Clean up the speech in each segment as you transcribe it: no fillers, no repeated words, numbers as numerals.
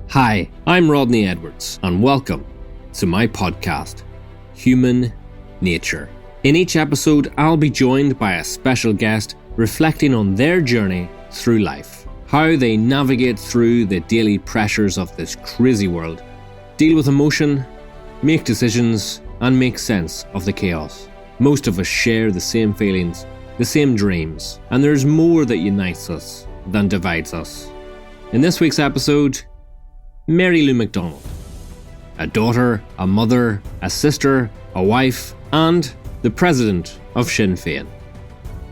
Hi, I'm Rodney Edwards, and welcome to my podcast, Human Nature. In each episode, I'll be joined by a special guest reflecting on their journey through life, how they navigate through the daily pressures of this crazy world, deal with emotion, make decisions, and make sense of the chaos. Most of us share the same feelings, the same dreams, and there's more that unites us than divides us. In this week's episode, Mary Lou McDonald. A daughter, a mother, a sister, a wife, and the president of Sinn Fein.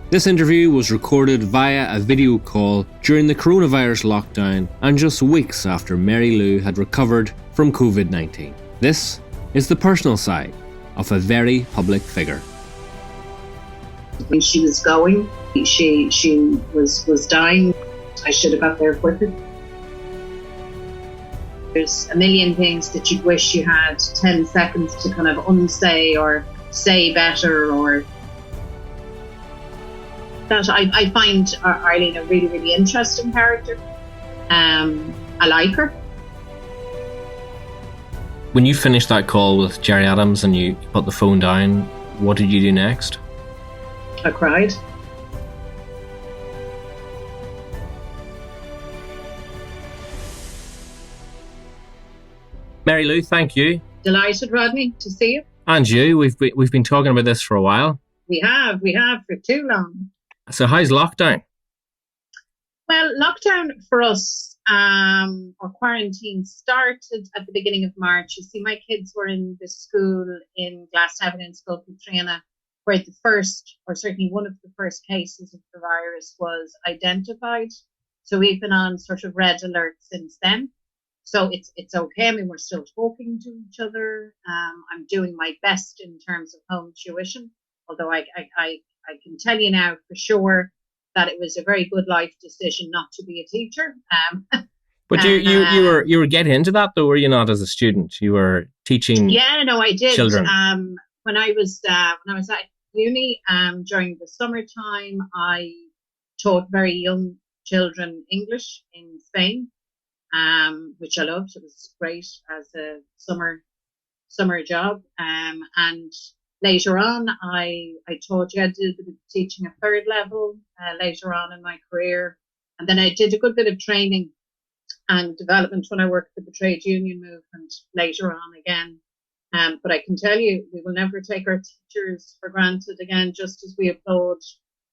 This interview was recorded via a video call during the coronavirus lockdown and just weeks after Mary Lou had recovered from COVID-19. This is the personal side of a very public figure. When she was going, she was dying. I should have got there quicker. There's a million things that you'd wish you had 10 seconds to kind of unsay or say better, or that I find Arlene a really, really interesting character. I like her. When you finished that call with Gerry Adams and you put the phone down, what did you do next? I cried. Mary Lou, thank you. Delighted, Rodney, to see you. And you. We've been talking about this for a while. We have for too long. So how's lockdown? Well, lockdown for us, or quarantine, started at the beginning of March. You see, my kids were in the school in Glasnevin in Sculpin, where the first, or certainly one of the first cases of the virus was identified. So we've been on sort of red alert since then. So it's okay. I mean, we're still talking to each other. I'm doing my best in terms of home tuition, although I can tell you now for sure that it was a very good life decision not to be a teacher. But you were getting into that though, were you not? As a student, you were teaching. Yeah, no, I did. Children. When I was at uni, during the summertime, I taught very young children English in Spain. Which I loved. It was great as a summer job. And later on, I taught you I did a bit of teaching at third level later on in my career. And then I did a good bit of training and development when I worked for the trade union movement later on again. But I can tell you, we will never take our teachers for granted again, just as we applaud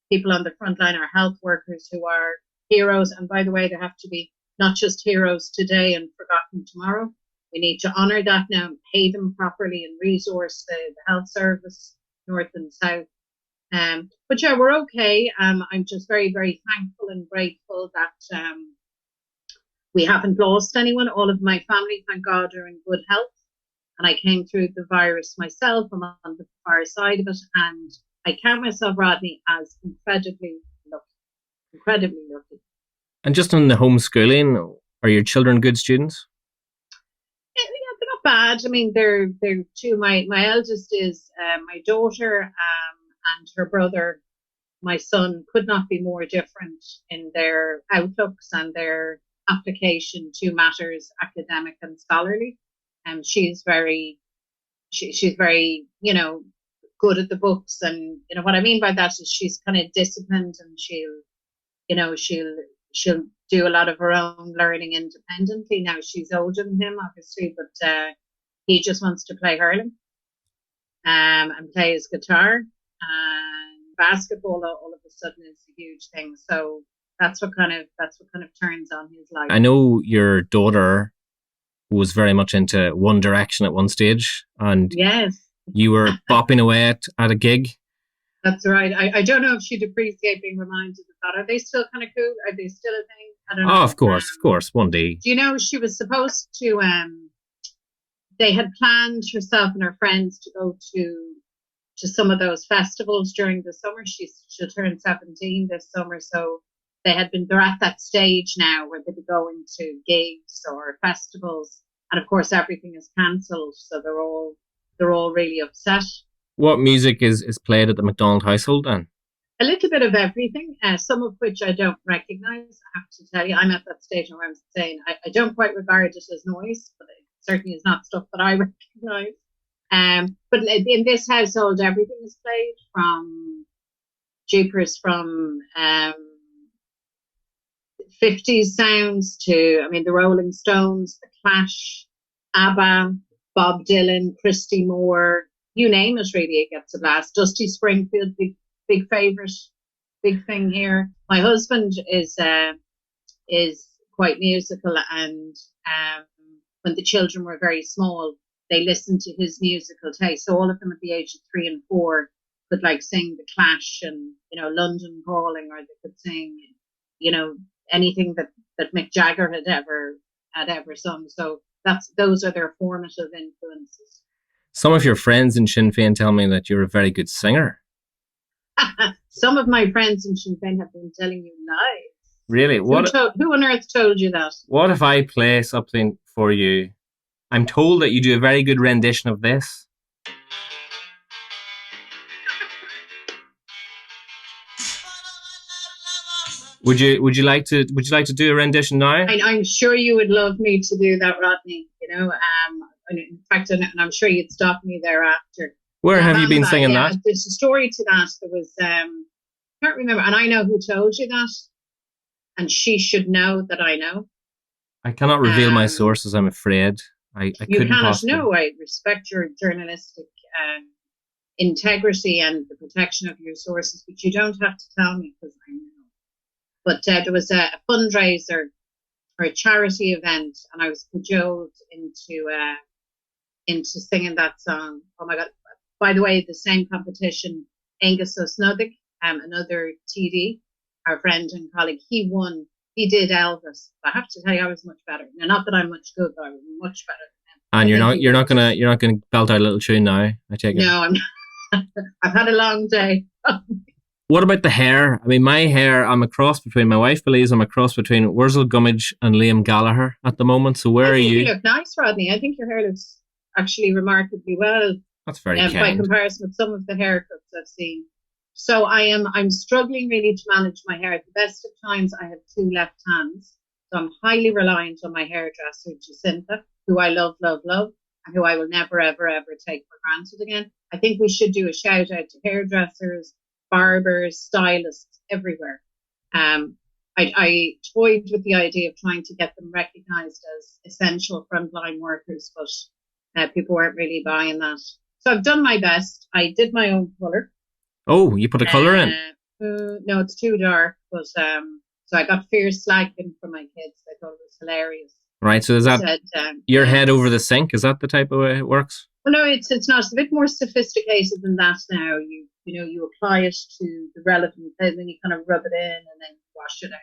people on the front line, our health workers who are heroes. And by the way, they have to be not just heroes today and forgotten tomorrow. We need to honour that now and pay them properly and resource the health service, north and south. But yeah, we're okay. I'm just very, very thankful and grateful that we haven't lost anyone. All of my family, thank God, are in good health. And I came through the virus myself. I'm on the far side of it. And I count myself, Rodney, as incredibly lucky. And just on the homeschooling, are your children good students? Yeah, they're not bad. I mean, they're two. My eldest is my daughter, and her brother, my son, could not be more different in their outlooks and their application to matters academic and scholarly. She's very, good at the books, and what I mean by that is she's kind of disciplined, and she'll do a lot of her own learning independently. Now she's older than him, obviously, but he just wants to play hurling and play his guitar. And basketball all of a sudden is a huge thing. So that's what kind of turns on his life. I know your daughter was very much into One Direction at one stage, and yes, you were bopping away at a gig. That's right. I don't know if she'd appreciate being reminded of that. Are they still kind of cool? Are they still a thing? I don't know. Oh, of course. One day. Do you know she was supposed to, they had planned herself and her friends to go to some of those festivals during the summer. She'll turn 17 this summer. So they're at that stage now where they'll be going to gigs or festivals. And of course, everything is cancelled. So they're all really upset. What music is played at the McDonald household then? A little bit of everything, some of which I don't recognize. I have to tell you, I'm at that stage where I'm saying I don't quite regard it as noise, but it certainly is not stuff that I recognize. But in this household, everything is played from Jeepers, from 50s sounds to, I mean, the Rolling Stones, the Clash, ABBA, Bob Dylan, Christy Moore, you name it, really, it gets a blast. Dusty Springfield, big favourite, big thing here. My husband is quite musical, and when the children were very small, they listened to his musical taste. So all of them at the age of 3 and 4 could like sing the Clash and, you know, London Calling, or they could sing, you know, anything that Mick Jagger had ever sung. So those are their formative influences. Some of your friends in Sinn Fein tell me that you're a very good singer. Some of my friends in Sinn Fein have been telling you lies. Really? Who on earth told you that? What if I play something for you? I'm told that you do a very good rendition of this. Would you like to do a rendition now? I'm sure you would love me to do that, Rodney. You know, in fact, and I'm sure you'd stop me thereafter. Where have you been singing that? There's a story to that. There was I can't remember, and I know who told you that, and she should know that I know. I cannot reveal my sources, I'm afraid. I you couldn't cannot possibly. know. I respect your journalistic integrity and the protection of your sources, but you don't have to tell me because I know. But there was a fundraiser for a charity event, and I was cajoled into singing that song. Oh my God! By the way, the same competition, Angus O'Snuddick, another TD, our friend and colleague, he won. He did Elvis. I have to tell you, I was much better. Now, not that I'm much good, but I was much better than him. And you're not gonna belt out a little tune now, I take it. No, I'm not. I've had a long day. What about the hair? I mean, my hair, I'm a cross between, my wife believes I'm a cross between Wurzel Gummidge and Liam Gallagher at the moment. So where are you? You look nice, Rodney. I think your hair looks actually remarkably well. That's very kind. By comparison with some of the haircuts I've seen. So I'm struggling really to manage my hair. At the best of times, I have 2 left hands. So I'm highly reliant on my hairdresser, Jacinta, who I love, love, love, and who I will never, ever, ever take for granted again. I think we should do a shout out to hairdressers, barbers, stylists everywhere. I toyed with the idea of trying to get them recognised as essential frontline workers, but people weren't really buying that. So I've done my best. I did my own colour. Oh, you put a colour in? No, it's too dark. But so I got fierce slagging from my kids. They thought it was hilarious. Right, so is that your head over the sink? Is that the type of way it works? Well, no, it's not. It's a bit more sophisticated than that now. You apply it to the relevant, and then you kind of rub it in and then wash it out.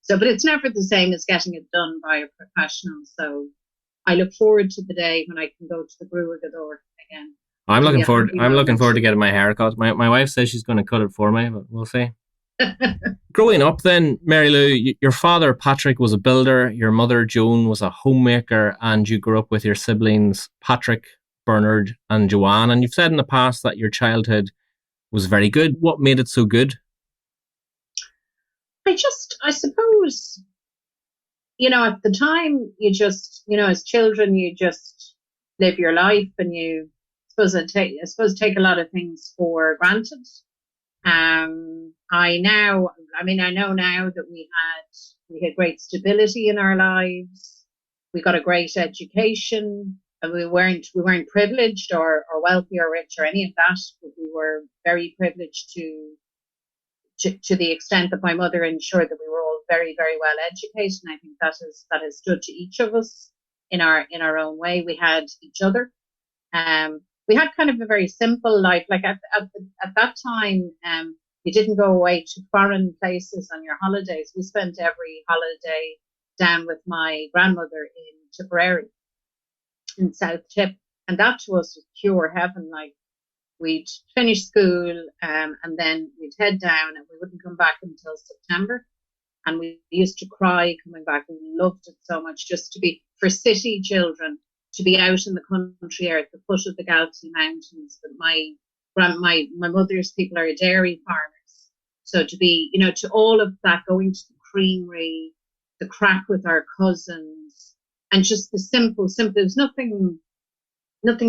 So, but it's never the same as getting it done by a professional. So I look forward to the day when I can go to the Brewagador again. I'm looking forward to getting my hair cut. My wife says she's going to cut it for me, but we'll see. Growing up then, Mary Lou, your father Patrick was a builder, your mother Joan was a homemaker, and you grew up with your siblings Patrick, Bernard and Joanne, and you've said in the past that your childhood was very good. What made it so good? I suppose, at the time you just, as children, you just live your life and you take a lot of things for granted. I know now that we had great stability in our lives. We got a great education, and we weren't privileged or wealthy or rich or any of that, but we were very privileged to the extent that my mother ensured that we were all very, very well educated. And I think that has stood to each of us in our own way. We had each other. We had kind of a very simple life. Like at that time, you didn't go away to foreign places on your holidays. We spent every holiday down with my grandmother in Tipperary, in South Tip, and that to us was pure heaven. Like, we'd finish school, and then we'd head down, and we wouldn't come back until September. And we used to cry coming back. We loved it so much, just to be, for city children, to be out in the country or at the foot of the Galtee Mountains. But my mother's people are dairy farmers, So to be, to all of that, going to the creamery, the crack with our cousins, and just the simple, there was nothing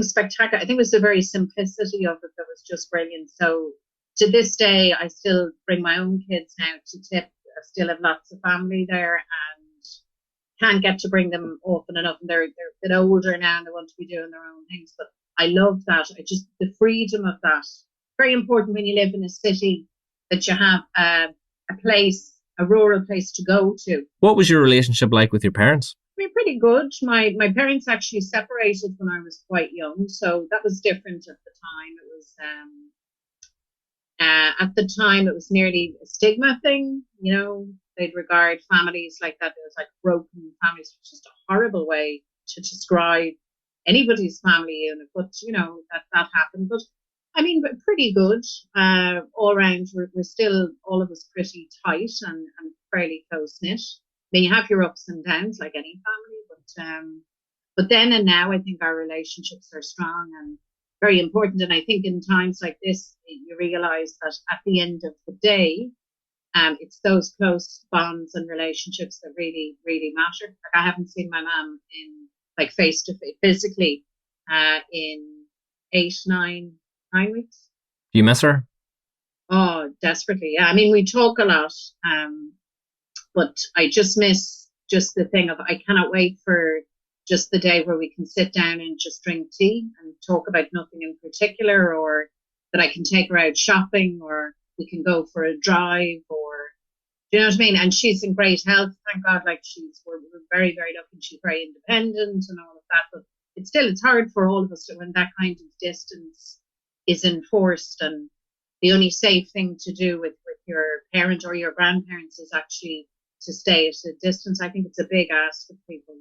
spectacular. I think it was the very simplicity of it that was just brilliant. So to this day, I still bring my own kids now to tip. I still have lots of family there and can't get to bring them often enough. And they're a bit older now and they want to be doing their own things. But I love that. The freedom of that. Very important when you live in a city that you have a place, a rural place to go to. What was your relationship like with your parents? I mean, pretty good. My parents actually separated when I was quite young, so that was different at the time. It was at the time it was nearly a stigma thing. They'd regard families like that as like broken families, which is just a horrible way to describe anybody's family unit. But that happened. But I mean, but pretty good all around. We're still all of us pretty tight and fairly close knit. I mean, you have your ups and downs like any family, but then and now I think our relationships are strong and very important. And I think in times like this, you realise that at the end of the day, it's those close bonds and relationships that really, really matter. Like I haven't seen my mum in like face to face physically in 9 weeks. Do you miss her? Oh, desperately. Yeah. I mean, we talk a lot. But I just miss just the thing of I cannot wait for just the day where we can sit down and just drink tea and talk about nothing in particular, or that I can take her out shopping, or we can go for a drive, or do you know what I mean? And she's in great health, thank God. Like we're very, very lucky. She's very independent and all of that. But it's hard for all of us when that kind of distance is enforced. And the only safe thing to do with your parent or your grandparents is actually to stay at a distance. I think it's a big ask of people,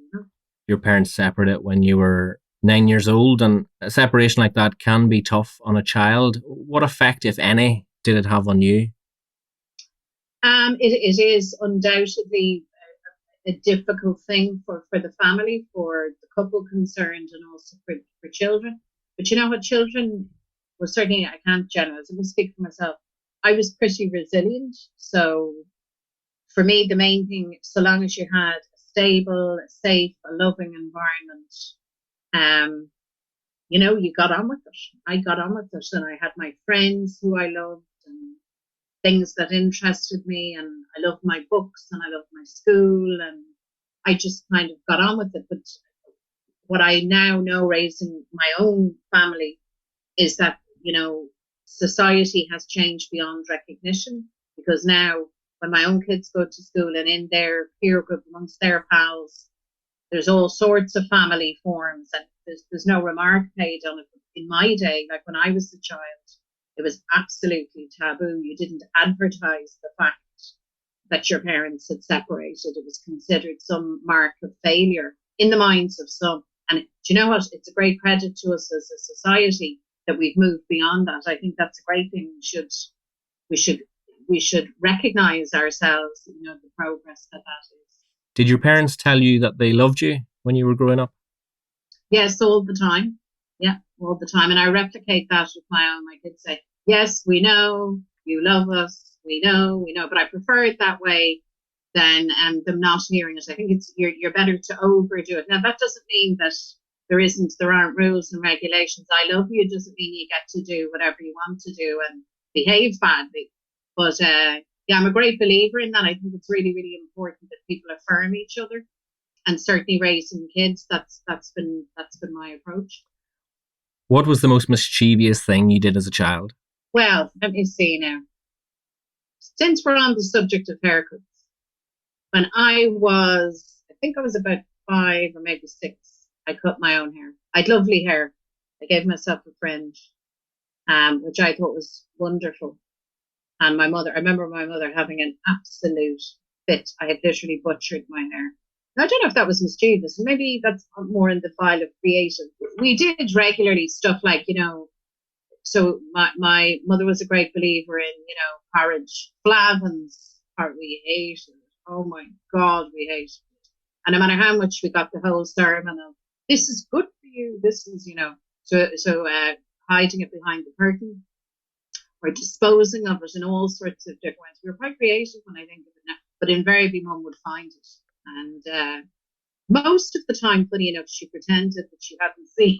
Your parents separated when you were 9 years old, and a separation like that can be tough on a child. What effect, if any, did it have on you? It is undoubtedly a difficult thing for the family, for the couple concerned, and also for children. But you know what, children, well, certainly I can't generalize, I can speak for myself. I was pretty resilient. So for me, the main thing, so long as you had a stable, a safe, a loving environment, you got on with it. I got on with it, and I had my friends who I loved and things that interested me, and I loved my books and I loved my school, and I just kind of got on with it. But what I now know, raising my own family, is that, society has changed beyond recognition, because now when my own kids go to school and in their peer group amongst their pals, there's all sorts of family forms, and there's no remark paid on it. In my day, like when I was a child, it was absolutely taboo. You didn't advertise the fact that your parents had separated. It was considered some mark of failure in the minds of some. And do you know what? It's a great credit to us as a society that we've moved beyond that. I think that's a great thing. We should recognise ourselves, the progress that is. Did your parents tell you that they loved you when you were growing up? Yes, all the time. Yeah, all the time. And I replicate that with my kids say, yes, we know, you love us, we know. But I prefer it that way than them not hearing it. I think you're better to overdo it. Now, that doesn't mean that there aren't rules and regulations. I love you doesn't mean you get to do whatever you want to do and behave badly. But I'm a great believer in that. I think it's really, really important that people affirm each other, and certainly raising kids. That's been my approach. What was the most mischievous thing you did as a child? Well, let me see now. Since we're on the subject of haircuts, when I think I was about 5 or maybe 6, I cut my own hair. I had lovely hair. I gave myself a fringe, which I thought was wonderful. And I remember my mother having an absolute fit. I had literally butchered my hair. Now, I don't know if that was mischievous. Maybe that's more in the file of creative. We did regularly stuff like, so my mother was a great believer in, porridge. Flavins, we hated it. Oh my God, we hated it. And no matter how much we got the whole sermon of, this is good for you, this is, so hiding it behind the curtain. or disposing of it in all sorts of different ways. We were quite creative when I think of it now, but invariably mum would find it. And most of the time, funny enough, she pretended that she hadn't seen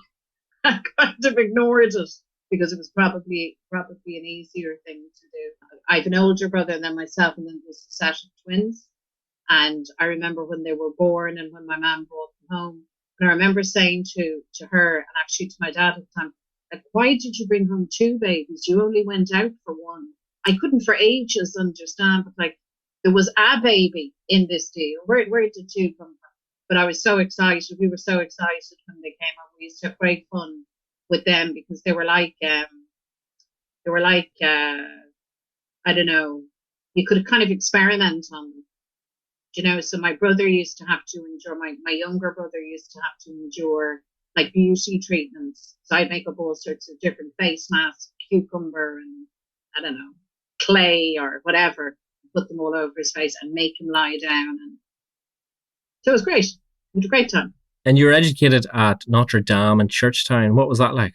and kind of ignored it because it was probably an easier thing to do. I have an older brother and then myself, and then there's a set of twins. And I remember when they were born and when my mum brought them home. And I remember saying to her, and actually to my dad at the time, like, why did you bring home two babies? You only went out for one. I couldn't for ages understand, but like, there was a baby in this deal. Where did two come from? But I was so excited. We were so excited when they came up. We used to have great fun with them because they were like, I don't know, you could kind of experiment on them. So my brother used to have to endure, my younger brother used to have to endure like beauty treatments. So I'd make up all sorts of different face masks, cucumber and I don't know, clay or whatever, put them all over his face and make him lie down. And so it was great. It was a great time. And you were educated at Notre Dame in Churchtown. What was that like?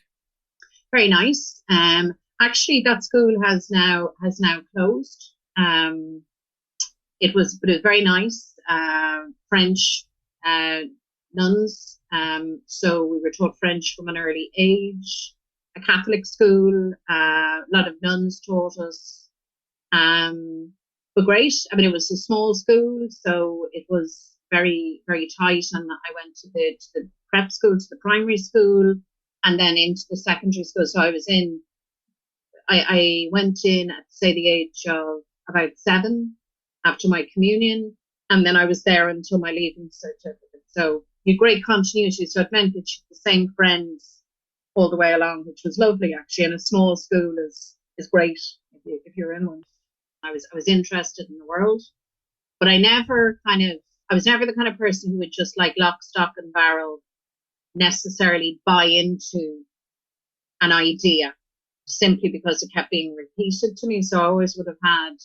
Very nice. Actually, that school has now closed. But it was very nice. French nuns. So we were taught French from an early age. A Catholic school. A lot of nuns taught us. But great. I mean, it was a small school, so it was very, very tight. And I went to the prep school, to the primary school, and then into the secondary school. So I went in at, say, the age of about 7 after my communion, and then I was there until my leaving certificate. So you had great continuity. So it meant that you had the same friends all the way along, which was lovely, actually. And a small school is great if you're in one. I was interested in the world, but I was never the kind of person who would just like lock, stock and barrel necessarily buy into an idea simply because it kept being repeated to me. So I always would have had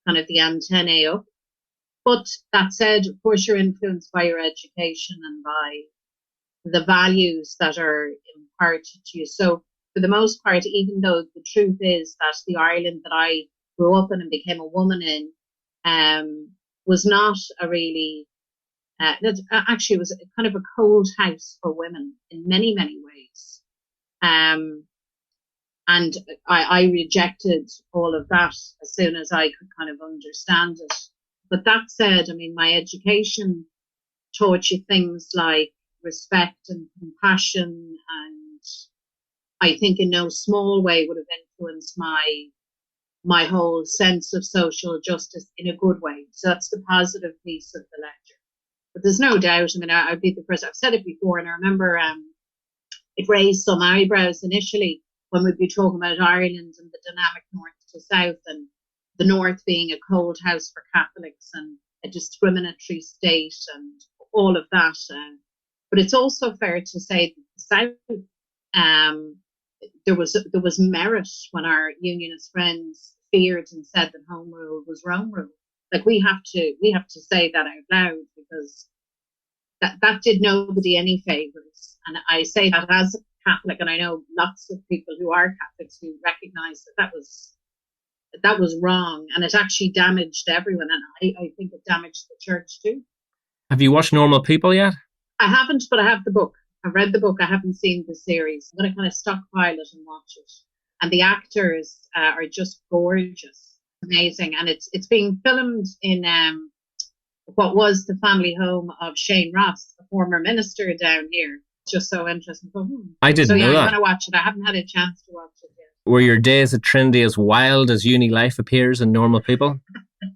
kind of the antennae up. But that said, of course, you're influenced by your education and by the values that are imparted to you. So for the most part, even though the truth is that the Ireland that I grew up in and became a woman in was not a really, actually it was kind of a cold house for women in many, many ways. And I rejected all of that as soon as I could kind of understand it. But that said, I mean, my education taught you things like respect and compassion, and I think in no small way would have influenced my whole sense of social justice in a good way. So that's the positive piece of the lecture. But there's no doubt, I mean, I'd be the person, I've said it before, and I remember it raised some eyebrows initially when we'd be talking about Ireland and the dynamic north to south, and the north being a cold house for Catholics and a discriminatory state and all of that. But it's also fair to say that the south, there was merit when our unionist friends feared and said that home rule was Rome rule. Like we have to say that out loud, because that did nobody any favours. And I say that as a Catholic, and I know lots of people who are Catholics who recognise that was wrong, and it actually damaged everyone, and I think it damaged the church too. Have you watched Normal People yet? I haven't, but I have the book. I've read the book. I haven't seen the series. I'm going to kind of stockpile it and watch it. And the actors are just gorgeous, amazing. And it's being filmed in what was the family home of Shane Ross, the former minister down here. It's just so interesting. I didn't know that. I'm going to watch it. I haven't had a chance to watch it yet. Were your days at Trinity as wild as uni life appears in Normal People?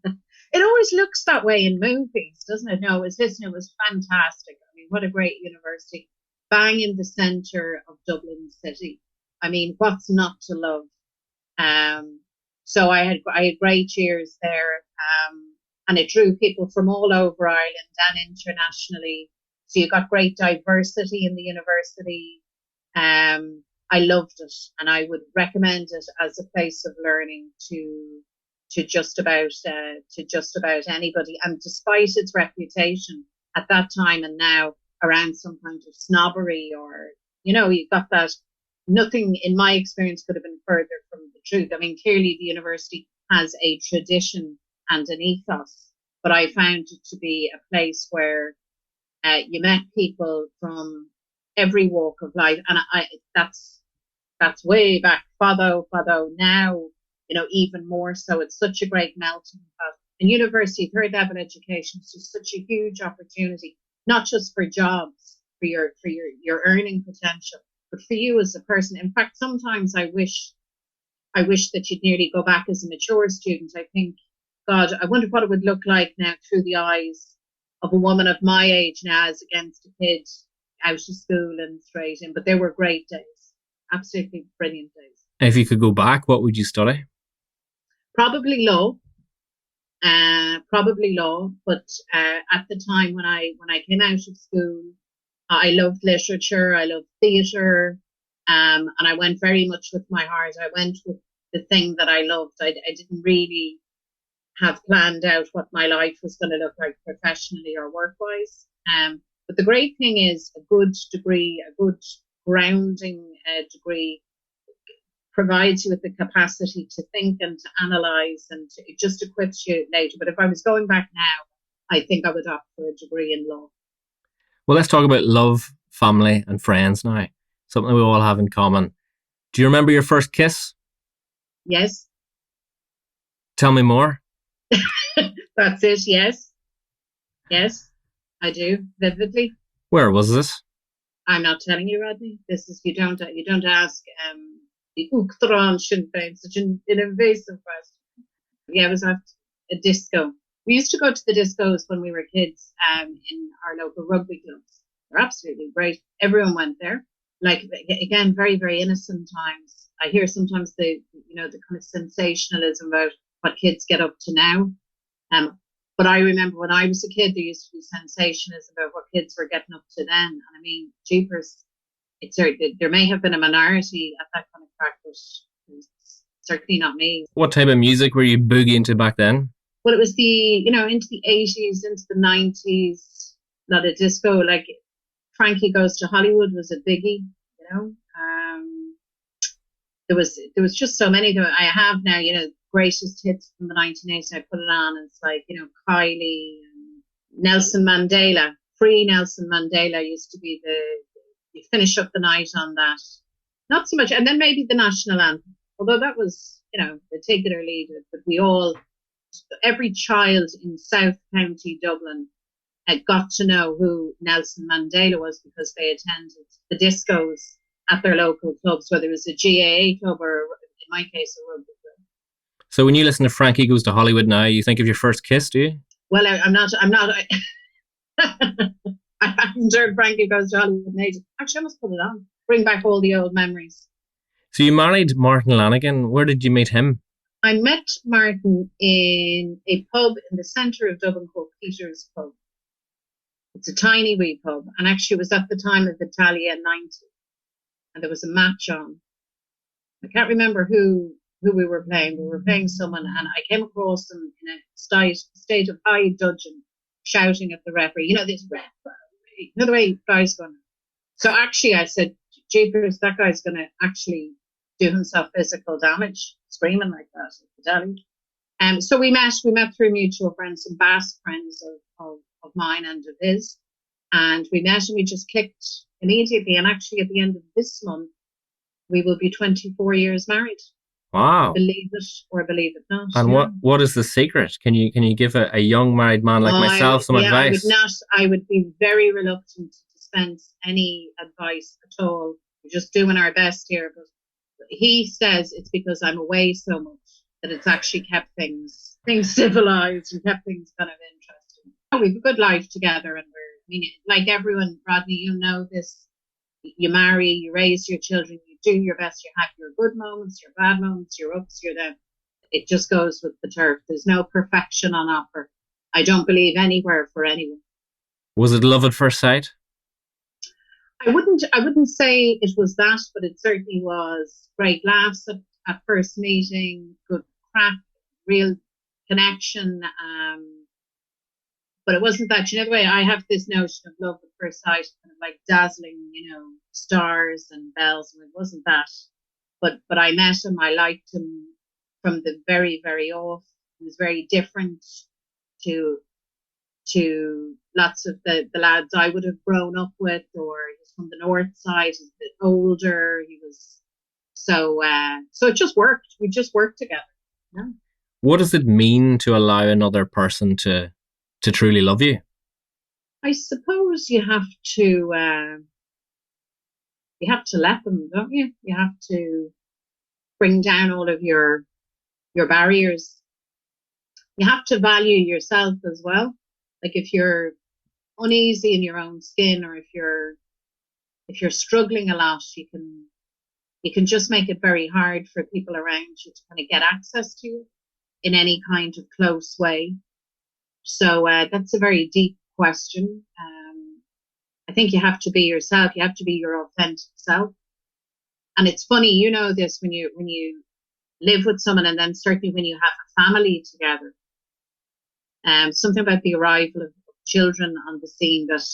It always looks that way in movies, doesn't it? No, it was fantastic. I mean, what a great university. Bang in the centre of Dublin City. I mean, what's not to love? So I had great years there, and it drew people from all over Ireland and internationally. So you got great diversity in the university. I loved it, and I would recommend it as a place of learning to just about anybody. And despite its reputation at that time and now around some kind of snobbery, or you got that nothing in my experience could have been further from the truth. I mean, clearly the university has a tradition and an ethos, but I found it to be a place where you met people from every walk of life, and that's way back. Fado now, even more so. It's such a great melting pot. And university, third level education is just such a huge opportunity, not just for jobs, for your earning potential, but for you as a person. In fact, sometimes I wish that you'd nearly go back as a mature student. I think, God, I wonder what it would look like now through the eyes of a woman of my age now as against a kid out of school and straight in. But they were great days, absolutely brilliant days. If you could go back, what would you study? Probably law. But at the time when I came out of school, I loved literature, I loved theatre, and I went very much with my heart. I went with the thing that I loved. I didn't really have planned out what my life was going to look like professionally or work-wise. But the great thing is a good degree, a good grounding degree provides you with the capacity to think and to analyse, and it just equips you later. But if I was going back now, I think I would opt for a degree in law. Well, let's talk about love, family and friends now. Something we all have in common. Do you remember your first kiss? Yes. Tell me more. That's it, yes. Yes, I do, vividly. Where was this? I'm not telling you, Rodney. This is, you don't ask the Uchtran Sinn Fein, such an invasive question. Yeah, it was at a disco. We used to go to the discos when we were kids in our local rugby clubs. They're absolutely great. Everyone went there. Like, again, very, very innocent times. I hear sometimes the kind of sensationalism about what kids get up to now. But I remember when I was a kid, there used to be sensationalism about what kids were getting up to then. And I mean, jeepers, there may have been a minority at that kind of crack, but certainly not me. What type of music were you boogieing into back then? Well, it was into the 80s, into the 90s, a lot of disco, like Frankie Goes to Hollywood was a biggie, There was just so many that I have now, greatest hits from the 1980s. I put it on, and it's like, Kylie, and Nelson Mandela. Free Nelson Mandela used to be you finish up the night on that. Not so much, and then maybe the national anthem, although that was, the take it or leave it, but every child in South County Dublin had got to know who Nelson Mandela was because they attended the discos at their local clubs, whether it was a GAA club or, in my case, a rugby club. So when you listen to Frankie Goes to Hollywood now, you think of your first kiss, do you? Well, I'm not. I haven't heard Frankie Goes to Hollywood in ages. Actually, I must put it on. Bring back all the old memories. So you married Martin Lanigan. Where did you meet him? I met Martin in a pub in the centre of Dublin called Peter's Pub. It's a tiny wee pub, and actually it was at the time of Italia 90, and there was a match on. I can't remember who we were playing. We were playing someone, and I came across them in a state of high dudgeon, shouting at the referee. This referee, the way guys going. So actually, I said, "Jeepers, that guy's going to actually do himself physical damage, screaming like that." So we met through mutual friends, some Basque friends of mine and of his, and we met and we just clicked immediately. And actually, at the end of this month, we will be 24 years married. Wow! Believe it or believe it not. And what is the secret? Can you give a young married man like myself some advice? I would be very reluctant to dispense any advice at all. We're just doing our best here, but he says it's because I'm away so much that it's actually kept things civilized and kept things kind of interesting. We have a good life together, and like everyone, Rodney, you know this. You marry, you raise your children, you do your best, you have your good moments, your bad moments, your ups, your downs. It just goes with the turf. There's no perfection on offer. I don't believe anywhere for anyone. Was it love at first sight? I wouldn't say it was that, but it certainly was. Great laughs at first meeting, good crack, real connection. But it wasn't that. The way I have this notion of love at first sight, kind of like dazzling stars and bells, and it wasn't that. But I met him. I liked him from the very, very off. He was very different to lots of the lads I would have grown up with, or he's from the north side. He's a bit older. He was so it just worked. We just worked together. Yeah. What does it mean to allow another person to truly love you? I suppose you have to let them, don't you? You have to bring down all of your barriers. You have to value yourself as well. Like if you're uneasy in your own skin, or if you're struggling a lot, you can just make it very hard for people around you to kind of get access to you in any kind of close way. So that's a very deep question. I think you have to be yourself. You have to be your authentic self. And it's funny, you know this, when you live with someone, and then certainly when you have a family together. Something about the arrival of children on the scene, that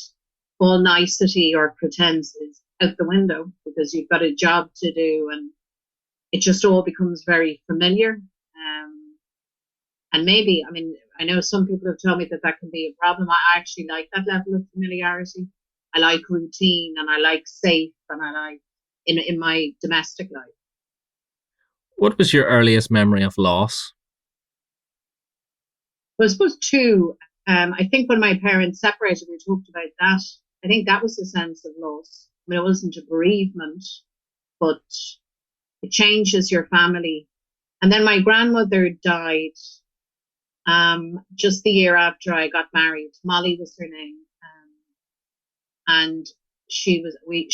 all nicety or pretense is out the window, because you've got a job to do, and it just all becomes very familiar. And maybe, I mean, I know some people have told me that can be a problem. I actually like that level of familiarity. I like routine, and I like safe, and I like in my domestic life. What was your earliest memory of loss? Well, I suppose two. I think when my parents separated, we talked about that. I think that was a sense of loss. I mean, it wasn't a bereavement, but it changes your family. And then my grandmother died just the year after I got married. Molly was her name. And she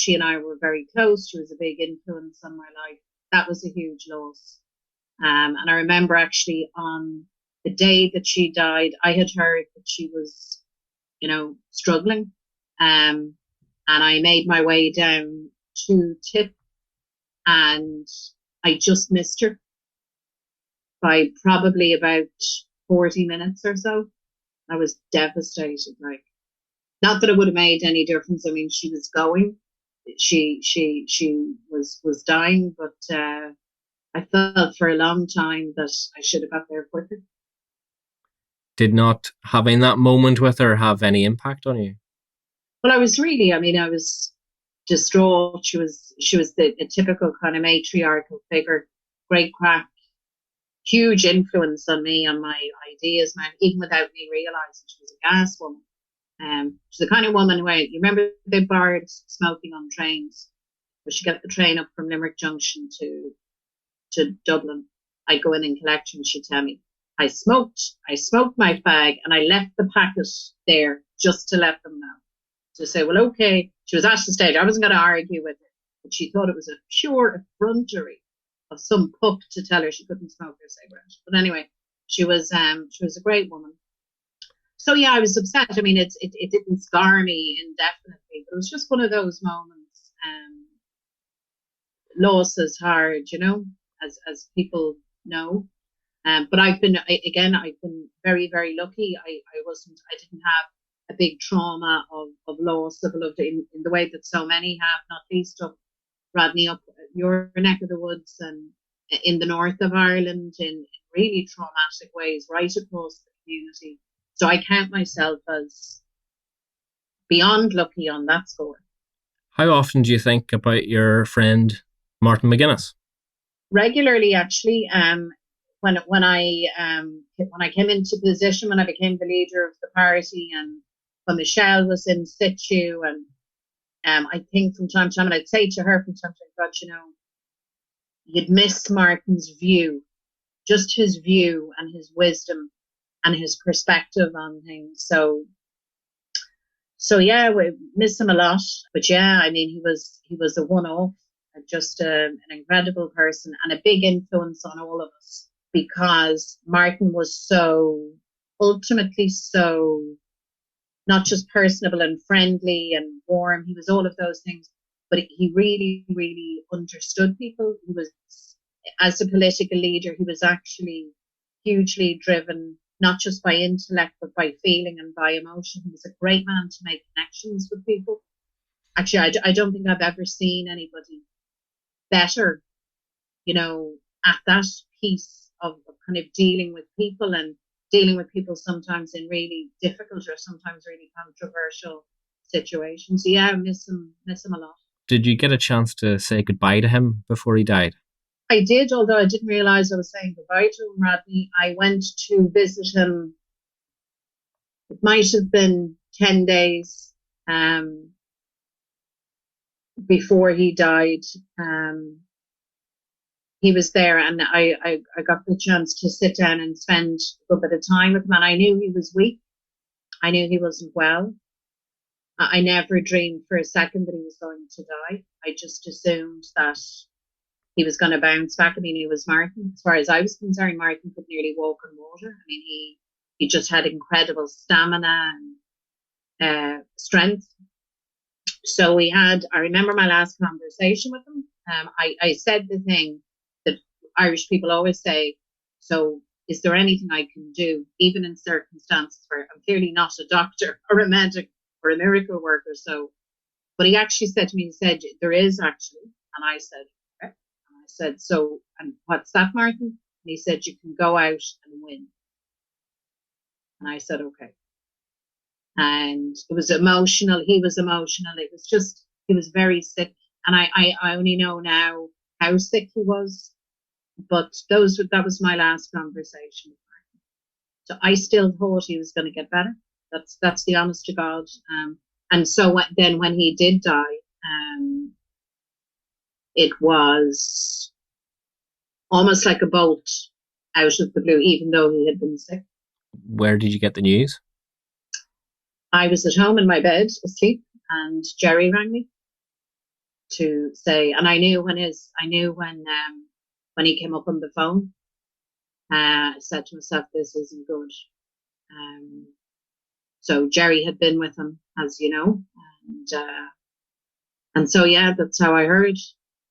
and I were very close. She was a big influence on my life. That was a huge loss. And I remember actually on the day that she died, I had heard that she was, struggling. And I made my way down to Tip, and I just missed her by probably about 40 minutes or so. I was devastated. Like, not that it would have made any difference. I mean, she was going. She was dying, but I felt for a long time that I should have got there quicker. Did not having that moment with her have any impact on you? Well, I was distraught. She was a typical kind of matriarchal figure, great crack, huge influence on me, on my ideas, even without me realising she was a gas woman. She's the kind of woman where, you remember the bars smoking on trains, where she got the train up from Limerick Junction to Dublin. I'd go in and collect her, and she'd tell me, I smoked my fag, and I left the packet there just to let them know. To say, well, okay. She was at the stage. I wasn't going to argue with her, but she thought it was a pure effrontery of some pup to tell her she couldn't smoke her cigarette. But anyway, she was a great woman. So yeah, I was upset. I mean, it didn't scar me indefinitely, but it was just one of those moments. Loss is hard, as people know. But I've been very, very lucky. I didn't have a big trauma of loss of loved in the way that so many have, not least of Rodney up your neck of the woods and in the north of Ireland in really traumatic ways right across the community. So I count myself as beyond lucky on that score. How often do you think about your friend Martin McGuinness? Regularly, actually. When I came into position, when I became the leader of the party, and when Michelle was in situ, and I think from time to time, and I'd say to her from time to time, God, you'd miss Martin's view, just his view and his wisdom and his perspective on things. So yeah, we miss him a lot. But yeah, I mean, he was a one-off, just an incredible person and a big influence on all of us, because Martin was ultimately so not just personable and friendly and warm. He was all of those things, but he really, really understood people. He was, as a political leader, he was actually hugely driven, not just by intellect, but by feeling and by emotion. He was a great man to make connections with people. Actually, I don't think I've ever seen anybody better, at that piece of kind of dealing with people and dealing with people sometimes in really difficult or sometimes really controversial situations. So yeah, I miss him a lot. Did you get a chance to say goodbye to him before he died? I did, although I didn't realize I was saying goodbye to him, Rodney. I went to visit him. It might have been 10 days before he died. He was there, and I got the chance to sit down and spend a good bit of time with him. And I knew he was weak. I knew he wasn't well. I never dreamed for a second that he was going to die. I just assumed that he was going to bounce back. I mean, he was Martin. As far as I was concerned, Martin could nearly walk on water. I mean, he just had incredible stamina and strength. So I remember my last conversation with him. I said the thing that Irish people always say, so is there anything I can do, even in circumstances where I'm clearly not a doctor or a medic or a miracle worker? So, but he actually said to me, he said, there is actually. And I said, okay. And I said, so, and what's that, Martin? And he said, you can go out and win. And I said, okay. And it was emotional. He was emotional. It was just, he was very sick. And I only know now how sick he was. But that was my last conversation with him. So I still thought he was going to get better. That's the honest to God. And so then when he did die, it was almost like a bolt out of the blue, even though he had been sick. Where did you get the news? I was at home in my bed asleep, and Jerry rang me to say, and I knew when he came up on the phone, I said to myself, this isn't good. So Jerry had been with him, as you know, and so yeah, that's how I heard.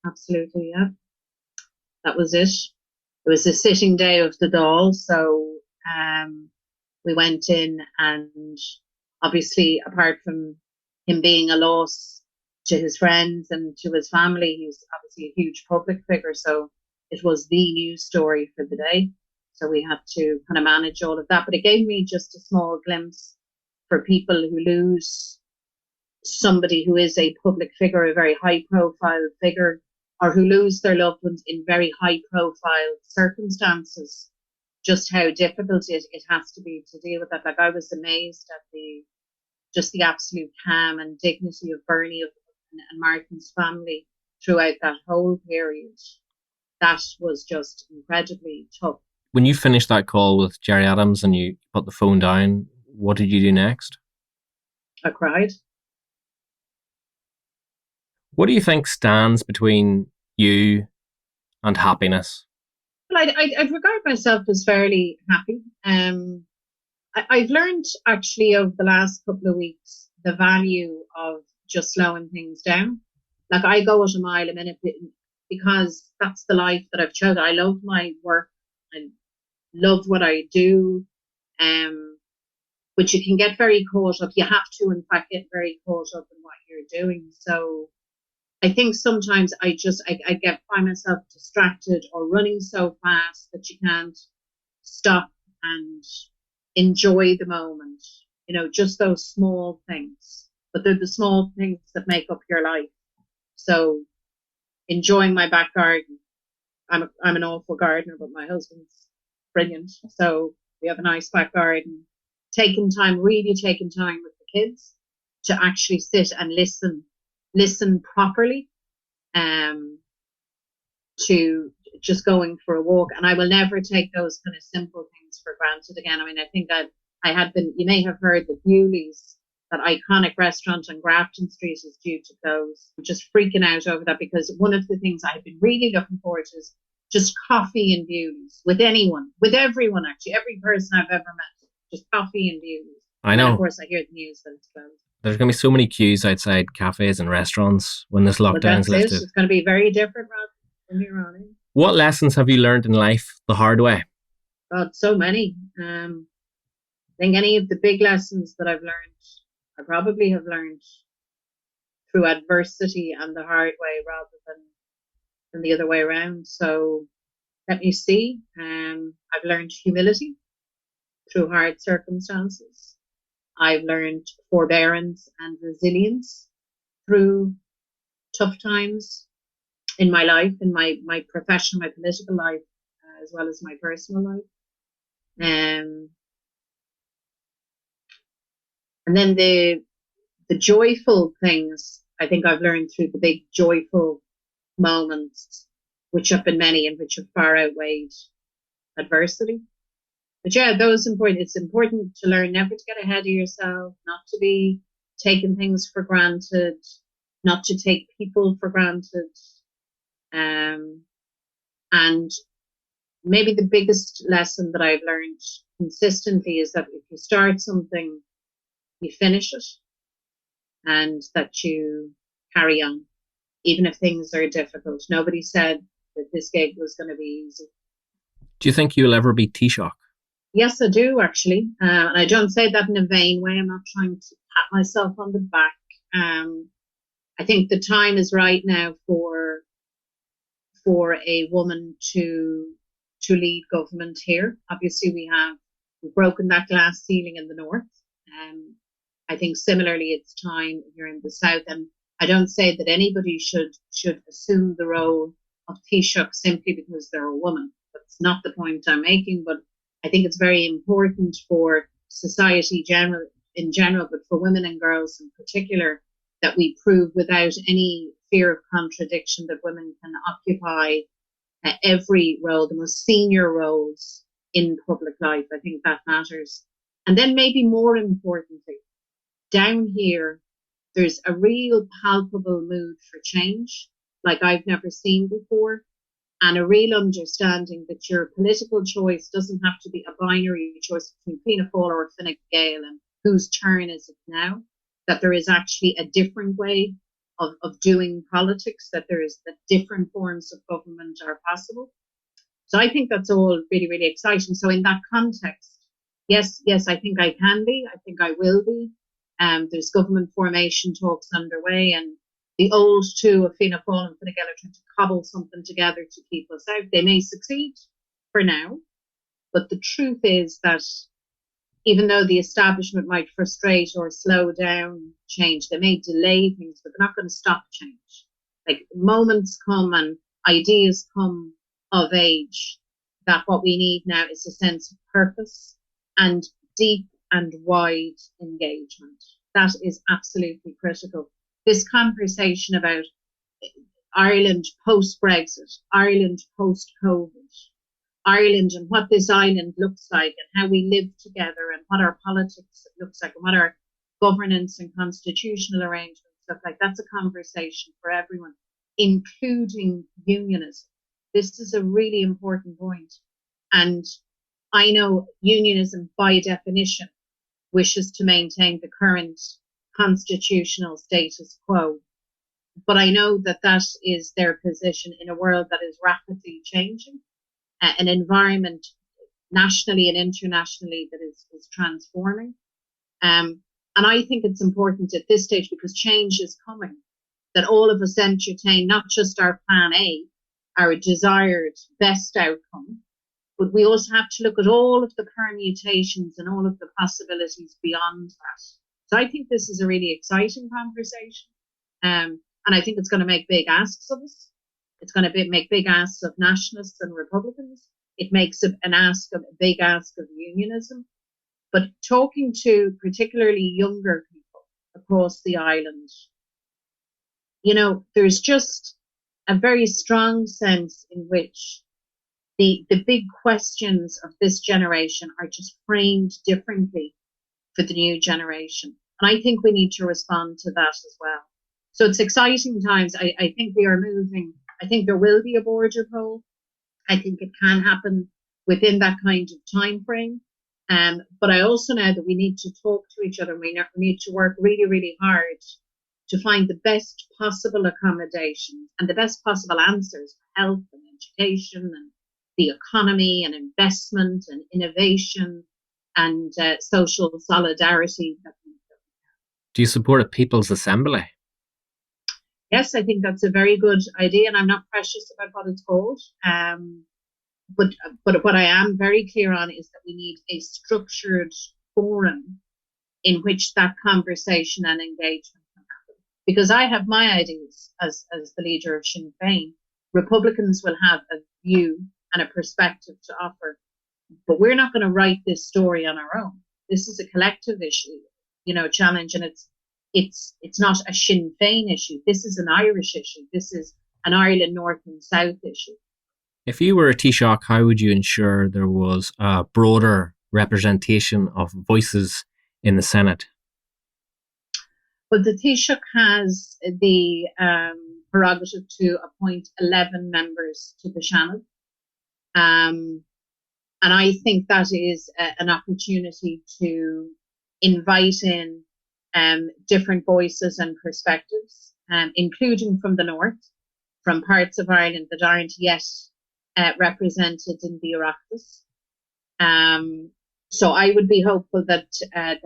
Absolutely, yeah, that was it. It was a sitting day of the Dáil, so we went in, and obviously, apart from him being a loss to his friends and to his family, he's obviously a huge public figure. So it was the news story for the day. So we had to kind of manage all of that. But it gave me just a small glimpse for people who lose somebody who is a public figure, a very high profile figure, or who lose their loved ones in very high profile circumstances, just how difficult it has to be to deal with that. Like, I was amazed at the absolute calm and dignity of Bernie and Martin's family throughout that whole period. That was just incredibly tough. When you finished that call with Gerry Adams and you put the phone down, what did you do next? I cried. What do you think stands between you and happiness? Well, I'd regard myself as fairly happy. I've learned actually over the last couple of weeks the value of just slowing things down. Like, I go at a mile a minute because that's the life that I've chosen. I love my work. I love what I do. But you can get very caught up. You have to, in fact, get very caught up in what you're doing. So I think sometimes I find myself distracted or running so fast that you can't stop and enjoy the moment. Just those small things. But they're the small things that make up your life. So enjoying my back garden. I'm an awful gardener, but my husband's brilliant. So we have a nice back garden. Really taking time with the kids to actually sit and listen properly, to just going for a walk. And I will never take those kind of simple things for granted again. I mean, I think that you may have heard that Bewley's, that iconic restaurant on Grafton Street, is due to close. I'm just freaking out over that, because one of the things I've been really looking forward to is just coffee in Bewley's with everyone, actually, every person I've ever met, just coffee in Bewley's. I know. And of course, I hear the news that it's closed. There's going to be so many queues outside cafes and restaurants when this lockdown's lifted. It's going to be very different, Rob, from here on in. What lessons have you learned in life the hard way? God, so many. I think any of the big lessons that I've learned, I probably have learned through adversity and the hard way rather than the other way around. So let me see. I've learned humility through hard circumstances. I've learned forbearance and resilience through tough times in my life, in my professional, my political life, as well as my personal life. And then the joyful things, I think I've learned through the big joyful moments, which have been many and which have far outweighed adversity. But yeah, it's important to learn never to get ahead of yourself, not to be taking things for granted, not to take people for granted. And maybe the biggest lesson that I've learned consistently is that if you start something, you finish it, and that you carry on, even if things are difficult. Nobody said that this gig was going to be easy. Do you think you'll ever be Taoiseach? Yes, I do, actually. And I don't say that in a vain way. I'm not trying to pat myself on the back. I think the time is right now for a woman to lead government here. Obviously, we've broken that glass ceiling in the north. I think similarly, it's time here in the south. And I don't say that anybody should assume the role of Taoiseach simply because they're a woman. That's not the point I'm making. But I think it's very important for society in general, but for women and girls in particular, that we prove without any fear of contradiction that women can occupy every role, the most senior roles in public life. I think that matters. And then maybe more importantly, down here, there's a real palpable mood for change like I've never seen before, and a real understanding that your political choice doesn't have to be a binary choice between Fianna Fáil or Fine Gael and whose turn is it now, that there is actually a different way of doing politics, that different forms of government are possible. So I think that's all really, really exciting. So in that context, yes, I think I can be. I think I will be. There's government formation talks underway, and the old two of Fianna Fáil and Fine Gael are trying to cobble something together to keep us out. They may succeed for now, but the truth is that even though the establishment might frustrate or slow down change, they may delay things, but they're not going to stop change. Like, moments come and ideas come of age, that what we need now is a sense of purpose and deep and wide engagement. That is absolutely critical. This conversation about Ireland post-Brexit, Ireland post-COVID, Ireland and what this island looks like and how we live together and what our politics looks like and what our governance and constitutional arrangements look like. That's a conversation for everyone, including unionism. This is a really important point. And I know unionism by definition wishes to maintain the current constitutional status quo. But I know that that is their position in a world that is rapidly changing, an environment nationally and internationally that is transforming. And I think it's important at this stage, because change is coming, that all of us entertain not just our plan A, our desired best outcome, but we also have to look at all of the permutations and all of the possibilities beyond that. So I think this is a really exciting conversation. And I think it's going to make big asks of us. It's going to make big asks of nationalists and Republicans. It makes a big ask of unionism. But talking to particularly younger people across the island, there's just a very strong sense in which the big questions of this generation are just framed differently for the new generation. And I think we need to respond to that as well. So it's exciting times. I think we are moving. I think there will be a border poll. I think it can happen within that kind of time frame. But I also know that we need to talk to each other. We need to work really, really hard to find the best possible accommodations and the best possible answers for health and education and the economy and investment and innovation and social solidarity. Do you support a People's Assembly? Yes, I think that's a very good idea, and I'm not precious about what it's called. But what I am very clear on is that we need a structured forum in which that conversation and engagement can happen. Because I have my ideas as the leader of Sinn Fein. Republicans will have a view and a perspective to offer, but we're not going to write this story on our own. This is a collective issue, challenge, and it's not a Sinn Fein issue. This is an Irish issue. This is an Ireland North and South issue. If you were a Taoiseach, how would you ensure there was a broader representation of voices in the Senate? Well, the Taoiseach has the prerogative to appoint 11 members to the Seanad. And I think that is an opportunity to invite in different voices and perspectives, including from the north, from parts of Ireland that aren't yet represented in the Oireachtas. So I would be hopeful that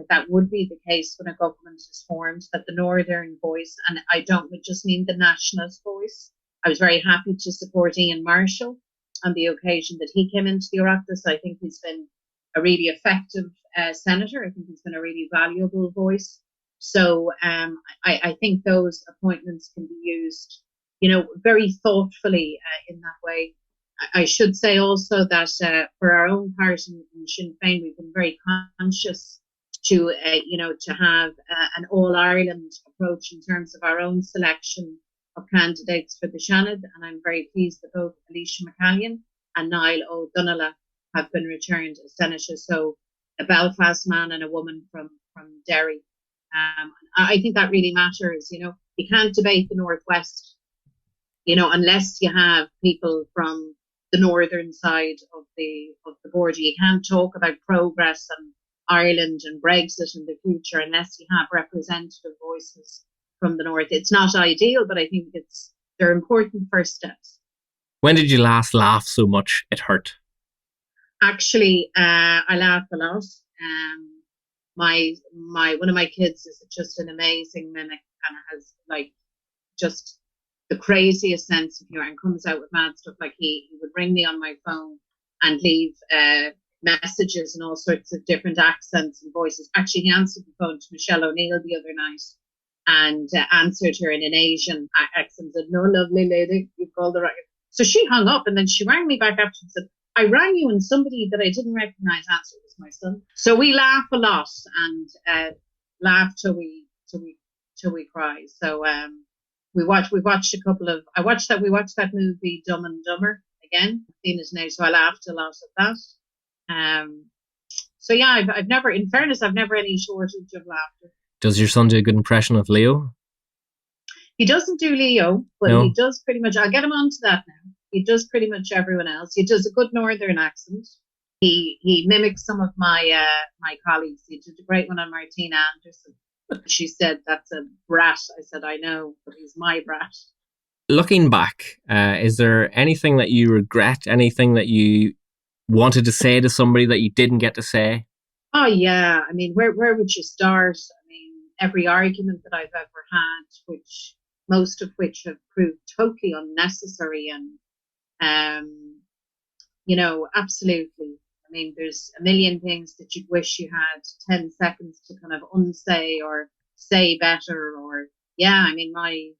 that would be the case when a government is formed, that the northern voice, and I don't just mean the nationalist voice. I was very happy to support Ian Marshall on the occasion that he came into the Oireachtas. I think he's been a really effective senator. I think he's been a really valuable voice. So I think those appointments can be used, very thoughtfully in that way. I should say also that for our own part in Sinn Féin, we've been very conscious to have an all-Ireland approach in terms of our own selection of candidates for the Seanad, and I'm very pleased that both Alicia McCallion and Niall O'Donnell have been returned as senators. So a Belfast man and a woman from Derry. I think that really matters. You can't debate the Northwest, unless you have people from the northern side of the border. You can't talk about progress and Ireland and Brexit in the future unless you have representative voices from the north. It's not ideal, but I think they're important first steps. When did you last laugh so much it hurt? Actually, I laugh a lot. My one of my kids is just an amazing mimic and has just the craziest sense of humor and comes out with mad stuff. Like he would ring me on my phone and leave messages in all sorts of different accents and voices. Actually, he answered the phone to Michelle O'Neill the other night and answered her in an Asian accent. Said, "No, lovely lady, you called the right." So she hung up and then she rang me back after and said, "I rang you and somebody that I didn't recognise answered. It was my son." So we laugh a lot and laugh till we cry. So we watched we watched that movie Dumb and Dumber again. I've seen it now, so I laughed a lot at that. So yeah, I've never, in fairness, I've never any shortage of laughter. Does your son do a good impression of Leo? He doesn't do Leo, but No. He does pretty much. I'll get him onto that now. He does pretty much everyone else. He does a good northern accent. He mimics some of my my colleagues. He did a great one on Martina Anderson. She said, "That's a brat." I said, "I know, but he's my brat." Looking back, is there anything that you regret? Anything that you wanted to say to somebody that you didn't get to say? Oh yeah, I mean, where would you start? I mean, every argument that I've ever had, most of which have proved totally unnecessary and absolutely. I mean, there's a million things that you'd wish you had 10 seconds to kind of unsay or say better or, yeah, I mean, my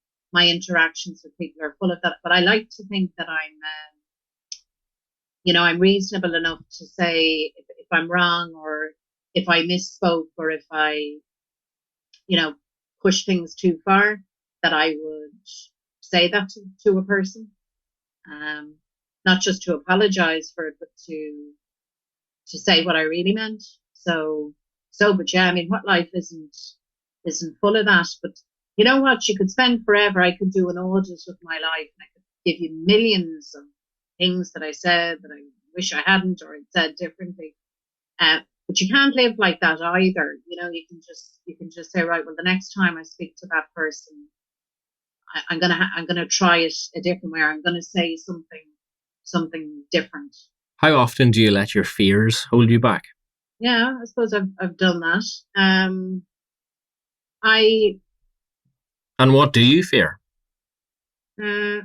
interactions with people are full of that, but I like to think that I'm reasonable enough to say if I'm wrong or if I misspoke or if I, push things too far, that I would say that to a person. Not just to apologize for it, but to say what I really meant. But yeah, I mean, what life isn't full of that. But you know what? You could spend forever. I could do an audit of my life and I could give you millions of things that I said that I wish I hadn't or had said differently. But you can't live like that either. You can just say, right, well, the next time I speak to that person, I'm gonna try it a different way. Or I'm gonna say something different. How often do you let your fears hold you back? Yeah, I suppose I've done that. And what do you fear? Uh,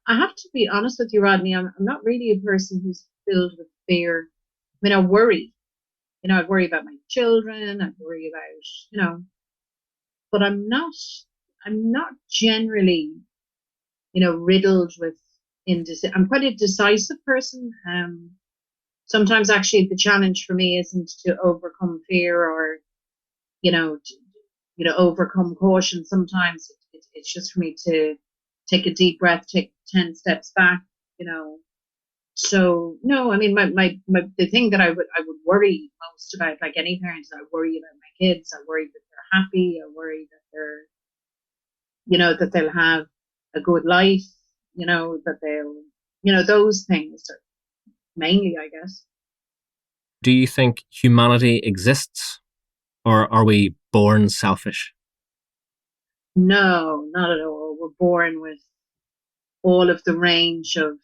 I have to be honest with you, Rodney. I'm not really a person who's filled with fear. I mean, I worry. I worry about my children. I worry about, but I'm not generally, riddled with indecision. I'm quite a decisive person. Sometimes actually the challenge for me isn't to overcome fear or, overcome caution. Sometimes it's just for me to take a deep breath, take 10 steps back, you know. So no, I mean, the thing that I would worry most about, like any parent, is I worry about my kids. I worry that they're happy. I worry that that they'll have a good life, that they'll, those things mainly, I guess. Do you think humanity exists, or are we born selfish? No, not at all. We're born with all of the range of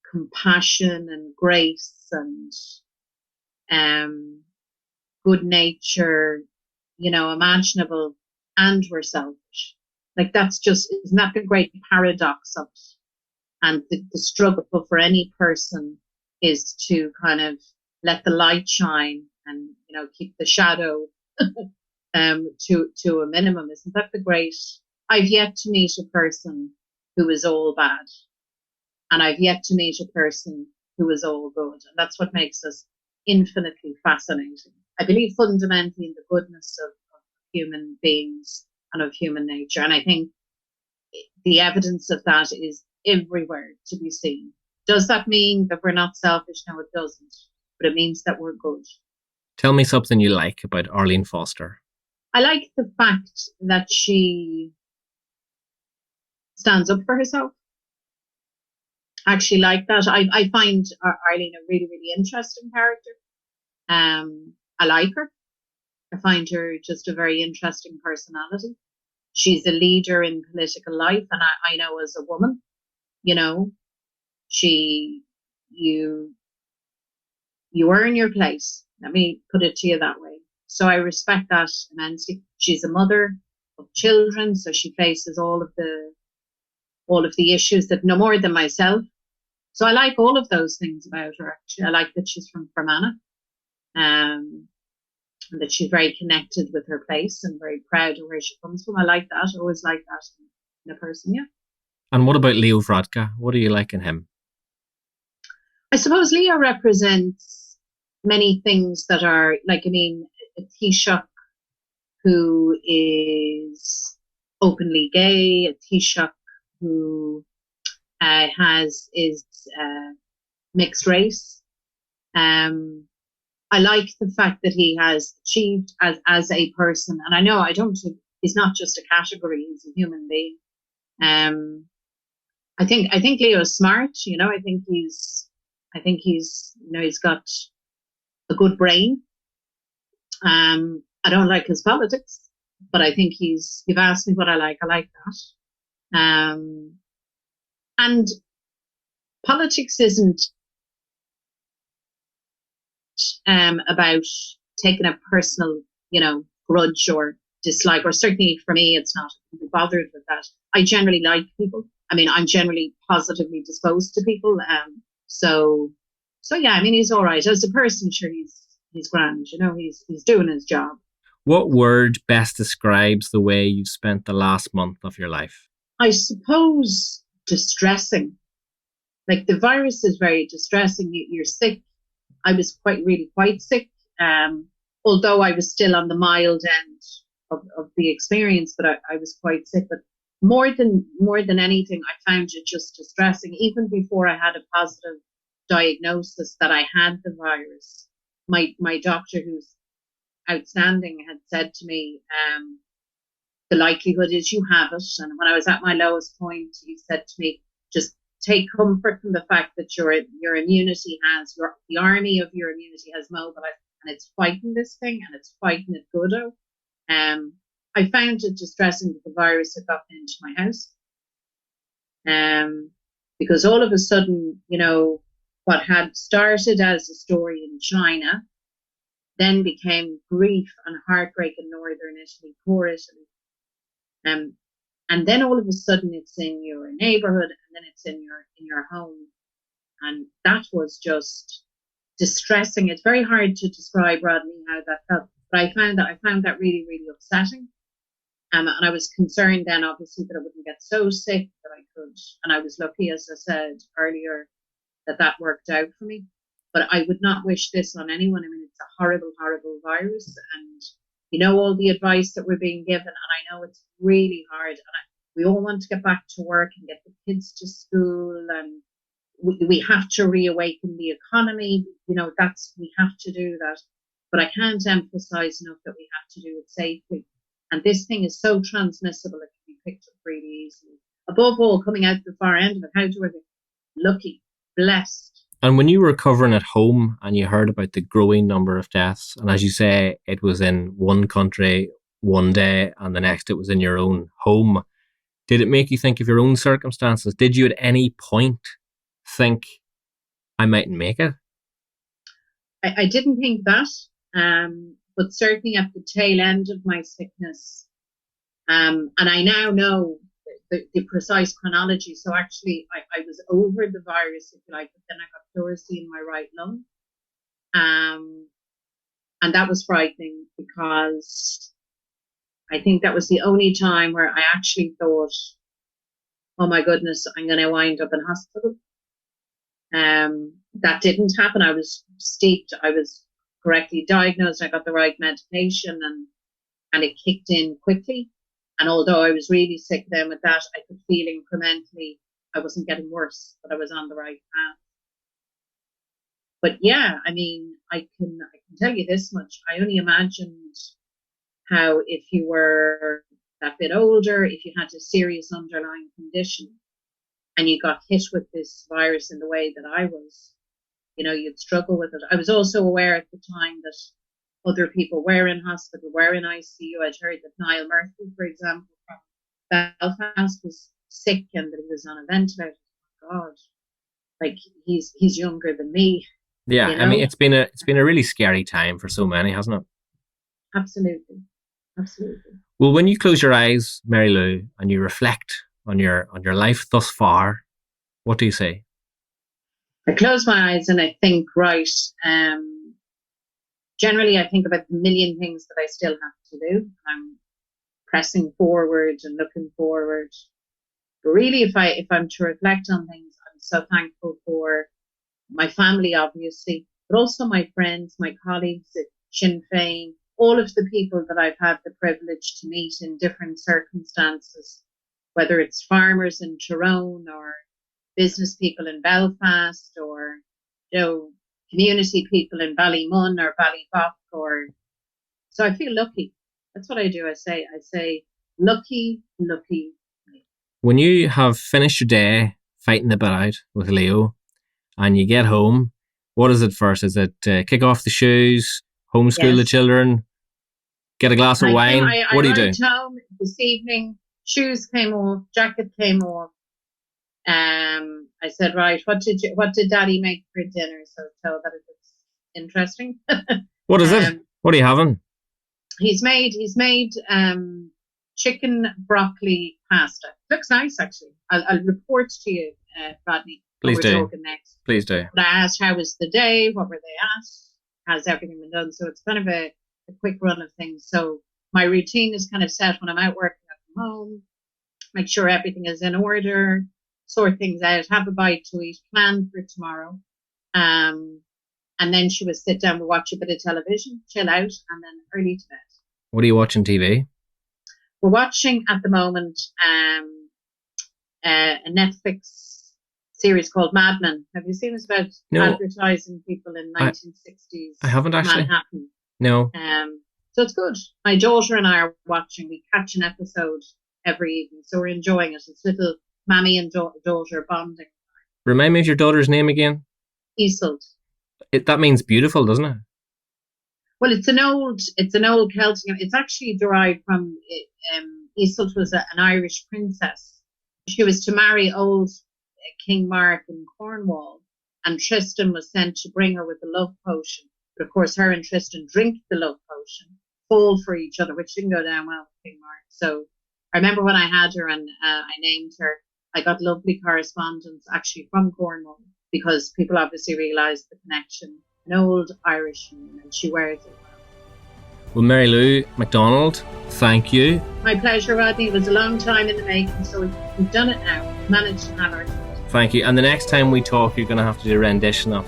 compassion and grace and um, good nature, imaginable, and we're selfish. Like that's just, isn't that the great paradox of it? And the struggle for any person is to kind of let the light shine and, keep the shadow to a minimum. Isn't that the great? I've yet to meet a person who is all bad, and I've yet to meet a person who is all good, and that's what makes us infinitely fascinating. I believe fundamentally in the goodness of human beings and of human nature, and I think the evidence of that is everywhere to be seen. Does that mean that we're not selfish? No, it doesn't, but it means that we're good. Tell me something you like about Arlene Foster. I like the fact that she stands up for herself. I actually like that. I find Arlene a really, really interesting character. I like her. I find her just a very interesting personality. She's a leader in political life, and I know as a woman, you know, she you you earn your place. Let me put it to you that way. So I respect that immensely. She's a mother of children, so she faces all of the issues that no more than myself. So I like all of those things about her. Actually, I like that she's from Fermanagh, and that she's very connected with her place and very proud of where she comes from. I like that. I always like that in a person. Yeah. And what about Leo Varadkar? What do you like in him? I suppose Leo represents many things that are like, I mean, a Taoiseach who is openly gay, a Taoiseach who is mixed race. I like the fact that he has achieved as a person, and I know I don't. He's not just a category; he's a human being. I think Leo's smart. I think he's he's got a good brain. I don't like his politics, but I think you've asked me what I like. I like that. And politics isn't about taking a personal, grudge or dislike, or certainly for me, it's not. I'm bothered with that. I generally like people. I mean, I'm generally positively disposed to people. So yeah, I mean, he's all right as a person. Sure, he's grand. He's doing his job. What word best describes the way you've spent the last month of your life? I suppose distressing. Like the virus is very distressing. You're sick. I was quite sick. Although I was still on the mild end of the experience, but I was quite sick. But more than anything, I found it just distressing. Even before I had a positive diagnosis that I had the virus, my doctor, who's outstanding, had said to me, the likelihood is you have it. And when I was at my lowest point, he said to me, just take comfort from the fact that your immunity the army of your immunity has mobilized, and it's fighting this thing, and it's fighting it good. I found it distressing that the virus had gotten into my house. Because all of a sudden, what had started as a story in China then became grief and heartbreak in northern Italy, poor Italy. And And then all of a sudden it's in your neighborhood, and then it's in your home. And that was just distressing. It's very hard to describe, Rodney, how that felt. But I found that really, really upsetting. And I was concerned then, obviously, that I wouldn't get so sick that I could. And I was lucky, as I said earlier, that worked out for me. But I would not wish this on anyone. I mean, it's a horrible, horrible virus. And you know, all the advice that we're being given. And I know it's really hard. And we all want to get back to work and get the kids to school. And we have to reawaken the economy. You know, we have to do that. But I can't emphasize enough that we have to do it safely. And this thing is so transmissible, it can be picked up really easily. Above all, coming out the far end of it, how do I get lucky, blessed? And when you were recovering at home and you heard about the growing number of deaths, and as you say, it was in one country one day and the next it was in your own home, did it make you think of your own circumstances? Did you at any point think, I mightn't make it? I didn't think that, but certainly at the tail end of my sickness, and I now know the precise chronology. So actually, I was over the virus, if you like, but then I got pleurisy in my right lung. And that was frightening because I think that was the only time where I actually thought, oh my goodness, I'm going to wind up in hospital. That didn't happen. I was steeped. I was correctly diagnosed. I got the right medication and it kicked in quickly. And although I was really sick then with that, I could feel incrementally I wasn't getting worse, but I was on the right path. But yeah, I mean, I can tell you this much. I only imagined how if you were that bit older, if you had a serious underlying condition and you got hit with this virus in the way that I was, you know, you'd struggle with it. I was also aware at the time that other people were in hospital, were in ICU. I'd heard that Niall Murphy, for example, from Belfast was sick and that he was on a ventilator. Oh God, like he's younger than me. Yeah, you know? I mean, it's been a really scary time for so many, hasn't it? Absolutely. Well, when you close your eyes, Mary Lou, and you reflect on your life thus far, what do you say? I close my eyes and I think, right, generally I think about the million things that I still have to do. I'm pressing forward and looking forward. But really, if I'm to reflect on things, I'm so thankful for my family, obviously, but also my friends, my colleagues at Sinn Fein, all of the people that I've had the privilege to meet in different circumstances, whether it's farmers in Tyrone or business people in Belfast or, you know, community people in Ballymun or Ballybock. So I feel lucky. That's what I do. I say, lucky. When you have finished your day fighting the bit out with Leo and you get home, what is it first? Is it kick off the shoes, homeschool the children, get a glass of wine? What do you do? I arrived home this evening, shoes came off, jacket came off. I said, right, what did Daddy make for dinner? So that it's interesting. What is it? What are you having? He's made chicken broccoli pasta. Looks nice, actually. I'll report to you, Rodney. Please do. Talking next. Please do. But I asked, how was the day? What were they asked? Has everything been done? So it's kind of a quick run of things. So my routine is kind of set when I'm out working at home. Make sure everything is in order. Sort things out. Have a bite to eat. Plan for tomorrow. And then she would sit down and watch a bit of television, chill out, and then early to bed. What are you watching TV? We're watching at the moment a Netflix series called Mad Men. Have you seen this about advertising people in 1960s? I haven't actually. Manhattan. No. So it's good. My daughter and I are watching. We catch an episode every evening, so we're enjoying it. It's little mammy and daughter bonding. Remind me of your daughter's name again. Isolde. That means beautiful, doesn't it? Well, it's an old Celtic. It's actually derived from Isolde was an Irish princess. She was to marry old King Mark in Cornwall, and Tristan was sent to bring her with the love potion. But of course, her and Tristan drink the love potion, fall for each other, which didn't go down well with King Mark. So I remember when I had her and I named her, I got lovely correspondence actually from Cornwall because people obviously realised the connection. An old Irish name, and she wears it well. Well, Mary Lou McDonald, thank you. My pleasure, Rodney. It was a long time in the making, so we've done it now. We've managed to hammer it. Thank you. And the next time we talk, you're going to have to do a rendition of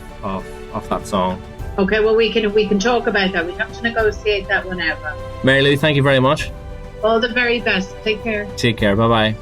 that song. Okay, well, we can talk about that. We have to negotiate that one out, Rodney. Mary Lou, thank you very much. All the very best. Take care. Take care. Bye-bye.